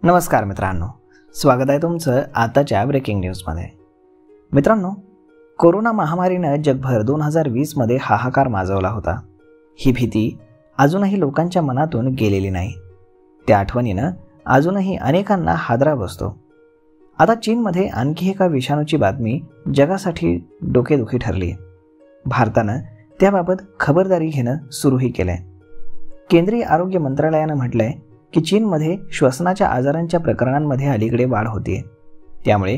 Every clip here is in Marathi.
नमस्कार मित्रांनो, स्वागत आहे तुमचं आताच्या ब्रेकिंग न्यूजमध्ये। मित्रांनो, कोरोना महामारीनं जगभर 2020 मध्ये हाहाकार माजवला होता। ही भीती अजूनही लोकांच्या मनातून गेलेली नाही। त्या आठवणीनं अजूनही अनेकांना हादरा बसतो। आता चीनमध्ये आणखी एका विषाणूची बातमी जगासाठी डोकेदुखी ठरली आहे। भारतानं त्याबाबत खबरदारी घेणं सुरूही केलंय। केंद्रीय आरोग्य मंत्रालयानं म्हटलंय की चीनमध्ये श्वसनाच्या आजारांच्या प्रकरणांमध्ये अलीकडे वाढ होतीये, त्यामुळे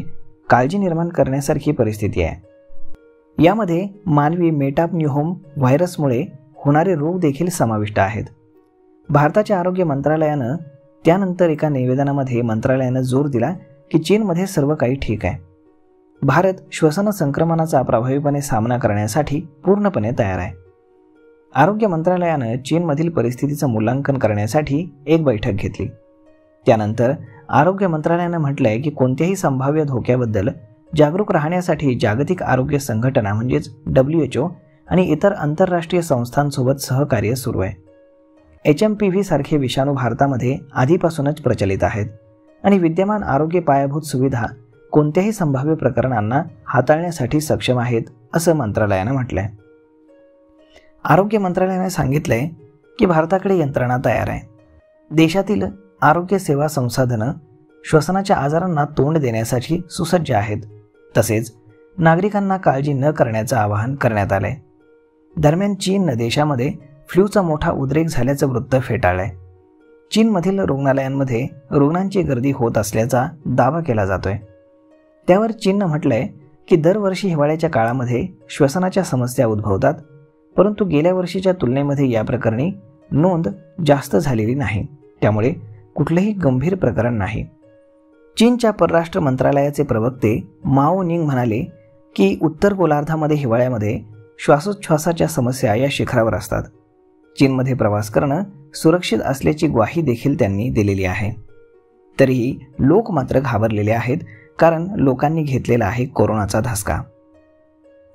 काळजी निर्माण करण्यासारखी परिस्थिती आहे। यामध्ये मानवी मेटाप्न्यूहोम व्हायरसमुळे होणारे रोग देखील समाविष्ट आहेत। भारताच्या आरोग्य मंत्रालयानं त्यानंतर एका निवेदनामध्ये मंत्रालयानं जोर दिला की चीनमध्ये सर्व काही ठीक आहे। भारत श्वसन संक्रमणाचा प्रभावीपणे सामना करण्यासाठी पूर्णपणे तयार आहे। आरोग्य मंत्रालयानं चीनमधील परिस्थितीचं मूल्यांकन करण्यासाठी एक बैठक घेतली। त्यानंतर आरोग्य मंत्रालयानं म्हटलंय की कोणत्याही संभाव्य धोक्याबद्दल जागरूक राहण्यासाठी जागतिक आरोग्य संघटना म्हणजेच WHO आणि इतर आंतरराष्ट्रीय संस्थांसोबत सहकार्य सुरू आहे। HMPV सारखे विषाणू भारतामध्ये आधीपासूनच प्रचलित आहेत आणि विद्यमान आरोग्य पायाभूत सुविधा कोणत्याही संभाव्य प्रकरणांना हाताळण्यासाठी सक्षम आहेत, असं मंत्रालयानं म्हटलंय। आरोग्य मंत्रालयाने सांगितलंय की भारताकडे यंत्रणा तयार आहे। देशातील आरोग्य सेवा संसाधनं श्वसनाच्या आजारांना तोंड देण्यासाठी सुसज्ज आहेत। तसेच नागरिकांना काळजी न करण्याचं आवाहन करण्यात आलंय। दरम्यान चीननं देशामध्ये फ्लूचा मोठा उद्रेक झाल्याचं वृत्त फेटाळलंय। चीनमधील रुग्णालयांमध्ये रुग्णांची गर्दी होत असल्याचा दावा केला जातोय। त्यावर चीननं म्हटलंय की दरवर्षी हिवाळ्याच्या काळामध्ये श्वसनाच्या समस्या उद्भवतात, परंतु गेल्या वर्षीच्या तुलनेमध्ये या प्रकरणी नोंद जास्त झालेली नाही, त्यामुळे कुठलेही गंभीर प्रकरण नाही। चीनच्या परराष्ट्र मंत्रालयाचे प्रवक्ते माओ निंग म्हणाले की उत्तर गोलार्धामध्ये हिवाळ्यामध्ये श्वासोच्छवासाच्या समस्या या शिखरावर असतात। चीनमध्ये प्रवास करणं सुरक्षित असल्याची ग्वाही देखील त्यांनी दिलेली आहे। तरीही लोक मात्र घाबरलेले आहेत, कारण लोकांनी घेतलेला आहे कोरोनाचा धसका।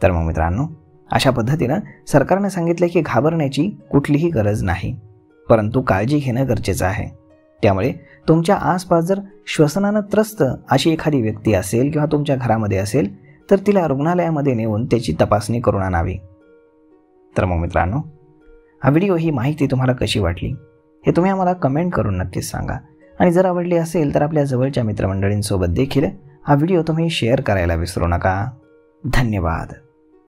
तर मग मित्रांनो, अशा पद्धतीनं सरकारने सांगितले की घाबरण्याची कुठलीही गरज नाही, परंतु काळजी घेणं गरजेचं आहे। त्यामुळे तुमच्या आसपास जर श्वसनानं त्रस्त अशी एखादी व्यक्ती असेल किंवा तुमच्या घरामध्ये असेल तर तिला रुग्णालयामध्ये नेऊन त्याची तपासणी करून आणावी। तर मग मित्रांनो, हा व्हिडिओ, ही माहिती तुम्हाला कशी वाटली हे तुम्ही आम्हाला कमेंट करून नक्कीच सांगा। आणि जर आवडली असेल तर आपल्या जवळच्या मित्रमंडळींसोबत देखील हा व्हिडिओ तुम्ही शेअर करायला विसरू नका। धन्यवाद।